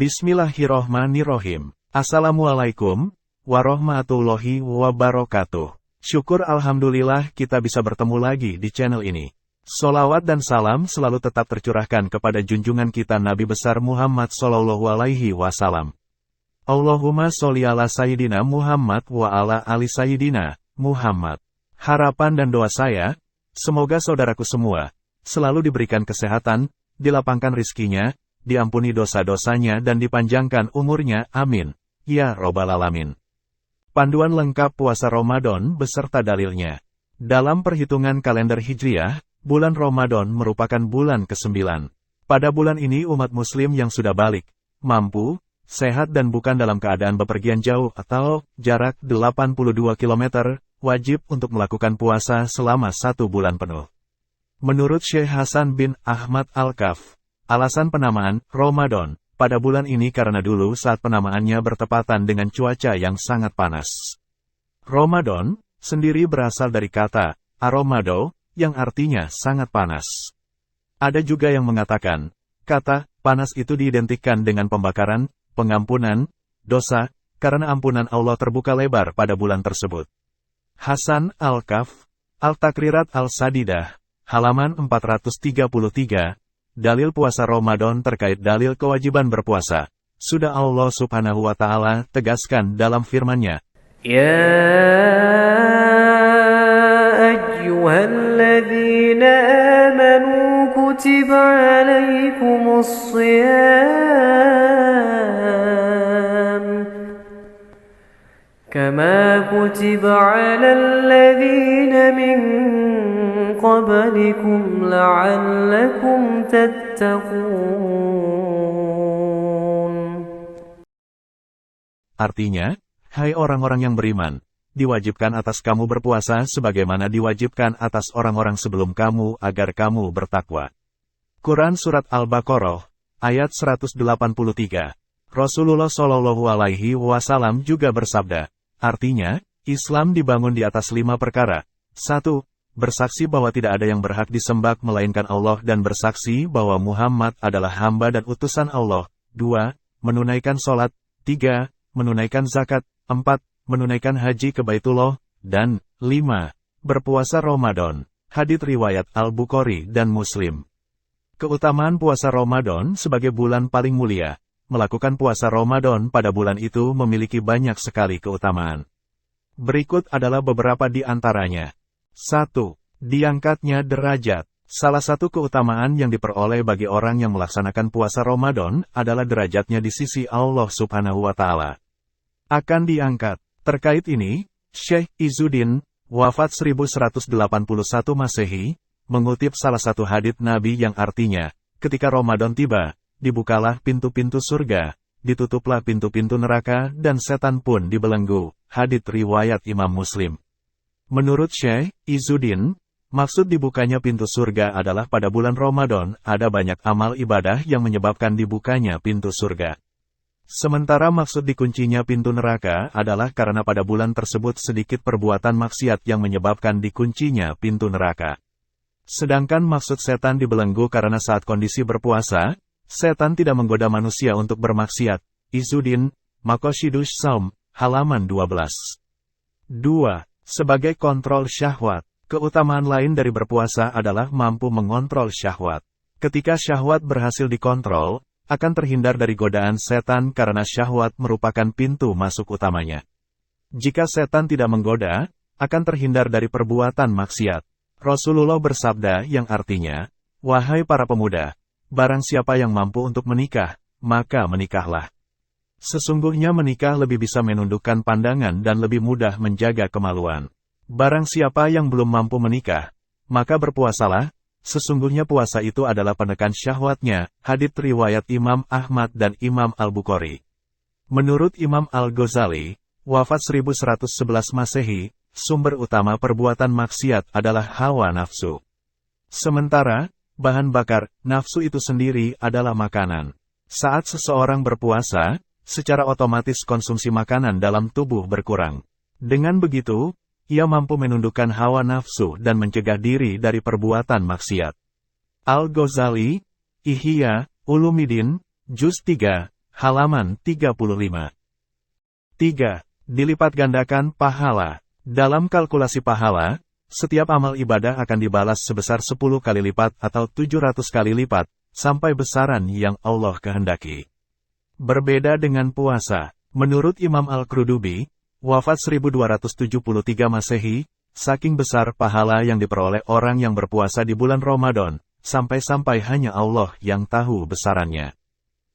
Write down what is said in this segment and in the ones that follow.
Bismillahirrohmanirrohim. Assalamualaikum warahmatullahi wabarakatuh. Syukur alhamdulillah kita bisa bertemu lagi di channel ini. Sholawat dan salam selalu tetap tercurahkan kepada junjungan kita Nabi besar Muhammad Sallallahu Alaihi Wasallam. Allahumma sholli ala Sayyidina Muhammad wa ala ali Sayyidina Muhammad. Harapan dan doa saya, semoga saudaraku semua selalu diberikan kesehatan, dilapangkan rizkinya, diampuni dosa-dosanya dan dipanjangkan umurnya, amin. Ya Robbal Alamin. Panduan lengkap puasa Ramadan beserta dalilnya. Dalam perhitungan kalender Hijriah, bulan Ramadan merupakan bulan ke-9. Pada bulan ini umat muslim yang sudah balik, mampu, sehat dan bukan dalam keadaan bepergian jauh atau jarak 82 km, wajib untuk melakukan puasa selama 1 bulan penuh. Menurut Syekh Hasan bin Ahmad Al-Kaf, alasan penamaan Ramadan pada bulan ini karena dulu saat penamaannya bertepatan dengan cuaca yang sangat panas. Ramadan sendiri berasal dari kata aromado yang artinya sangat panas. Ada juga yang mengatakan kata panas itu diidentikan dengan pembakaran, pengampunan dosa karena ampunan Allah terbuka lebar pada bulan tersebut. Hasan Al-Kaf, Al-Takrirat Al-Sadidah, halaman 433. Dalil puasa Ramadan terkait dalil kewajiban berpuasa. Sudah Allah Subhanahu wa Ta'ala tegaskan dalam firman-Nya, Ya ayyuhalladzina amanu kutiba alaikumus shiyam kama kutiba alal ladzina min qablikum la'allakum tattaqun. Artinya, hai orang-orang yang beriman, diwajibkan atas kamu berpuasa sebagaimana diwajibkan atas orang-orang sebelum kamu agar kamu bertakwa. Quran Surat Al-Baqarah, ayat 183. Rasulullah Shallallahu Alaihi Wasallam juga bersabda, artinya, Islam dibangun di atas 5 perkara. 1. Bersaksi bahwa tidak ada yang berhak disembah melainkan Allah dan bersaksi bahwa Muhammad adalah hamba dan utusan Allah. 2. Menunaikan sholat. 3. Menunaikan zakat. 4. Menunaikan haji ke Baitullah. Dan 5. Berpuasa Ramadan. Hadits riwayat Al-Bukhari dan Muslim. Keutamaan puasa Ramadan sebagai bulan paling mulia. Melakukan puasa Ramadan pada bulan itu memiliki banyak sekali keutamaan. Berikut adalah beberapa di antaranya. 1. Diangkatnya derajat. Salah satu keutamaan yang diperoleh bagi orang yang melaksanakan puasa Ramadan adalah derajatnya di sisi Allah Subhanahu wa Ta'ala. Akan diangkat. Terkait ini, Syekh Izzuddin, wafat 1181 Masehi, mengutip salah satu hadits Nabi yang artinya, ketika Ramadan tiba, dibukalah pintu-pintu surga, ditutuplah pintu-pintu neraka dan setan pun dibelenggu. Hadits riwayat Imam Muslim. Menurut Syekh Izzuddin, maksud dibukanya pintu surga adalah pada bulan Ramadan ada banyak amal ibadah yang menyebabkan dibukanya pintu surga. Sementara maksud dikuncinya pintu neraka adalah karena pada bulan tersebut sedikit perbuatan maksiat yang menyebabkan dikuncinya pintu neraka. Sedangkan maksud setan dibelenggu karena saat kondisi berpuasa, setan tidak menggoda manusia untuk bermaksiat. Izzuddin, Maqasidus Shaum, halaman 12. 2. Sebagai kontrol syahwat, keutamaan lain dari berpuasa adalah mampu mengontrol syahwat. Ketika syahwat berhasil dikontrol, akan terhindar dari godaan setan karena syahwat merupakan pintu masuk utamanya. Jika setan tidak menggoda, akan terhindar dari perbuatan maksiat. Rasulullah bersabda yang artinya, wahai para pemuda, barang siapa yang mampu untuk menikah, maka menikahlah. Sesungguhnya menikah lebih bisa menundukkan pandangan dan lebih mudah menjaga kemaluan. Barang siapa yang belum mampu menikah, maka berpuasalah, sesungguhnya puasa itu adalah penekan syahwatnya. Hadits riwayat Imam Ahmad dan Imam Al-Bukhari. Menurut Imam Al-Ghazali, wafat 1111 Masehi, sumber utama perbuatan maksiat adalah hawa nafsu. Sementara, bahan bakar nafsu itu sendiri adalah makanan. Saat seseorang berpuasa, secara otomatis konsumsi makanan dalam tubuh berkurang. Dengan begitu, ia mampu menundukkan hawa nafsu dan mencegah diri dari perbuatan maksiat. Al-Ghazali, Ihya Ulumuddin, Juz 3, halaman 35. 3. Dilipat gandakan pahala. Dalam kalkulasi pahala, setiap amal ibadah akan dibalas sebesar 10 kali lipat atau 700 kali lipat, sampai besaran yang Allah kehendaki. Berbeda dengan puasa. Menurut Imam Al-Qurtubi, wafat 1273 Masehi, saking besar pahala yang diperoleh orang yang berpuasa di bulan Ramadan, sampai-sampai hanya Allah yang tahu besarannya.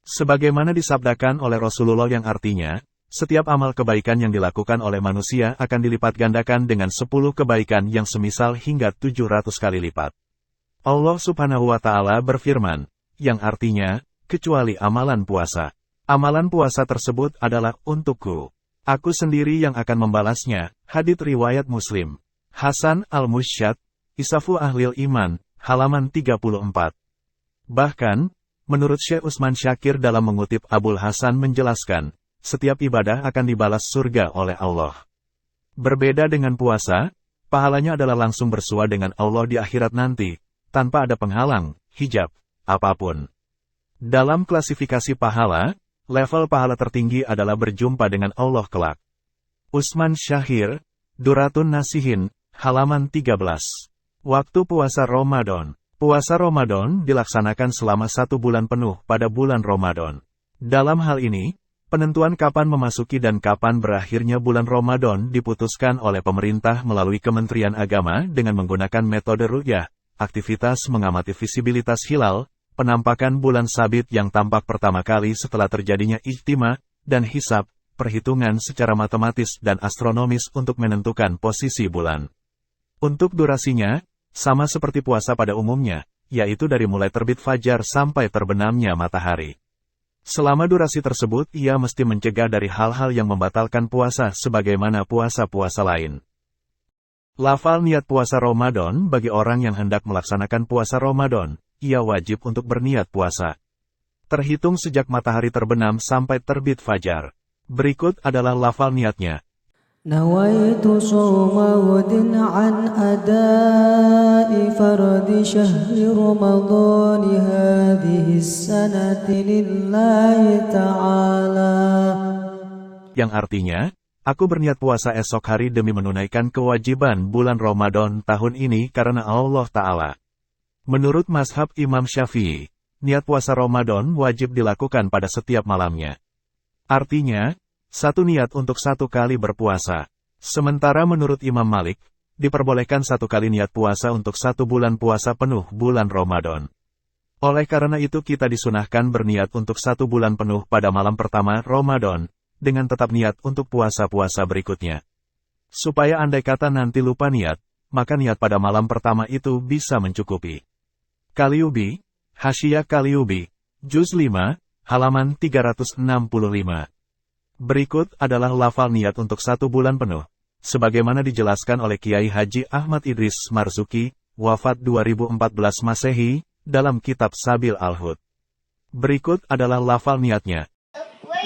Sebagaimana disabdakan oleh Rasulullah yang artinya, setiap amal kebaikan yang dilakukan oleh manusia akan dilipat gandakan dengan 10 kebaikan yang semisal hingga 700 kali lipat. Allah Subhanahu wa Ta'ala berfirman, yang artinya, kecuali amalan puasa. Amalan puasa tersebut adalah untukku. Aku sendiri yang akan membalasnya. Hadits riwayat Muslim. Hasan Al-Musyad, Isafu Ahlil Iman, halaman 34. Bahkan, menurut Syekh Usman Syakir dalam mengutip Abul Hasan menjelaskan, setiap ibadah akan dibalas surga oleh Allah. Berbeda dengan puasa, pahalanya adalah langsung bersua dengan Allah di akhirat nanti, tanpa ada penghalang, hijab, apapun. Dalam klasifikasi pahala, level pahala tertinggi adalah berjumpa dengan Allah kelak. Usman Syahir, Duratun Nasihin, halaman 13. Waktu puasa Ramadan. Puasa Ramadan dilaksanakan selama 1 bulan penuh pada bulan Ramadan. Dalam hal ini, penentuan kapan memasuki dan kapan berakhirnya bulan Ramadan diputuskan oleh pemerintah melalui Kementerian Agama dengan menggunakan metode ru'yah, aktivitas mengamati visibilitas hilal, penampakan bulan sabit yang tampak pertama kali setelah terjadinya ijtima, dan hisab, perhitungan secara matematis dan astronomis untuk menentukan posisi bulan. Untuk durasinya, sama seperti puasa pada umumnya, yaitu dari mulai terbit fajar sampai terbenamnya matahari. Selama durasi tersebut ia mesti mencegah dari hal-hal yang membatalkan puasa sebagaimana puasa-puasa lain. Lafal niat puasa Ramadan bagi orang yang hendak melaksanakan puasa Ramadan, ia wajib untuk berniat puasa. Terhitung sejak matahari terbenam sampai terbit fajar. Berikut adalah lafal niatnya. Nawaitu sawma wadin an adai fardi syahri Ramadhani hadhihi sanati lillahi ta'ala. Yang artinya, aku berniat puasa esok hari demi menunaikan kewajiban bulan Ramadan tahun ini karena Allah Ta'ala. Menurut mazhab Imam Syafi'i, niat puasa Ramadan wajib dilakukan pada setiap malamnya. Artinya, 1 niat untuk 1 kali berpuasa. Sementara menurut Imam Malik, diperbolehkan 1 kali niat puasa untuk 1 bulan puasa penuh bulan Ramadan. Oleh karena itu kita disunahkan berniat untuk 1 bulan penuh pada malam pertama Ramadan, dengan tetap niat untuk puasa-puasa berikutnya. Supaya andai kata nanti lupa niat, maka niat pada malam pertama itu bisa mencukupi. Kaliubi, Hasyiyah Kaliubi, Juz 5, halaman 365. Berikut adalah lafal niat untuk 1 bulan penuh, sebagaimana dijelaskan oleh Kiai Haji Ahmad Idris Marzuki, wafat 2014 Masehi, dalam kitab Sabil Al-Hud. Berikut adalah lafal niatnya.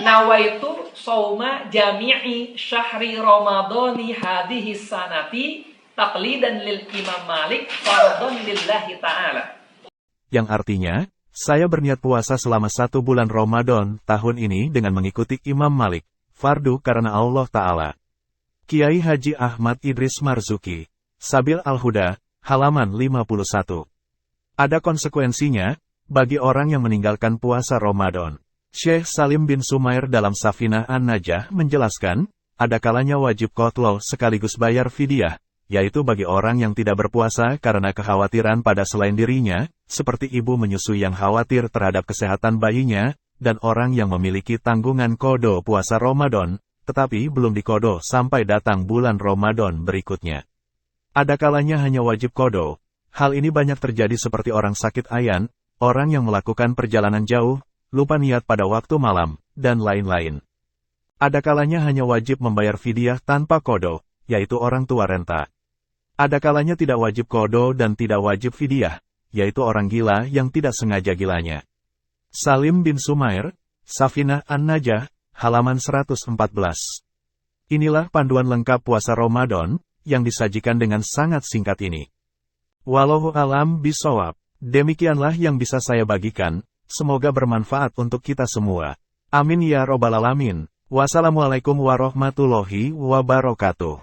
Nawaitu sawma jami'i syahri Ramadhani hadhihi sanati taqlidan lil Imam Malik fardhan lillahi ta'ala. Yang artinya, saya berniat puasa selama 1 bulan Ramadan tahun ini dengan mengikuti Imam Malik, fardu karena Allah Ta'ala. Kiai Haji Ahmad Idris Marzuki, Sabil Al-Huda, halaman 51. Ada konsekuensinya, bagi orang yang meninggalkan puasa Ramadan. Syekh Salim bin Sumair dalam Safinah An-Najah menjelaskan, ada kalanya wajib qotlo sekaligus bayar fidyah, yaitu bagi orang yang tidak berpuasa karena kekhawatiran pada selain dirinya, seperti ibu menyusui yang khawatir terhadap kesehatan bayinya, dan orang yang memiliki tanggungan qodho puasa Ramadan, tetapi belum diqodho sampai datang bulan Ramadan berikutnya. Ada kalanya hanya wajib qodho. Hal ini banyak terjadi seperti orang sakit ayan, orang yang melakukan perjalanan jauh, lupa niat pada waktu malam, dan lain-lain. Ada kalanya hanya wajib membayar fidyah tanpa qodho, yaitu orang tua renta. Ada kalanya tidak wajib qodho dan tidak wajib fidyah, yaitu orang gila yang tidak sengaja gilanya. Salim bin Sumair, Safinah An-Najah, halaman 114. Inilah panduan lengkap puasa Ramadan, yang disajikan dengan sangat singkat ini. Wallahu a'lam bishawab. Demikianlah yang bisa saya bagikan, semoga bermanfaat untuk kita semua. Amin ya robbal alamin. Wassalamualaikum warahmatullahi wabarakatuh.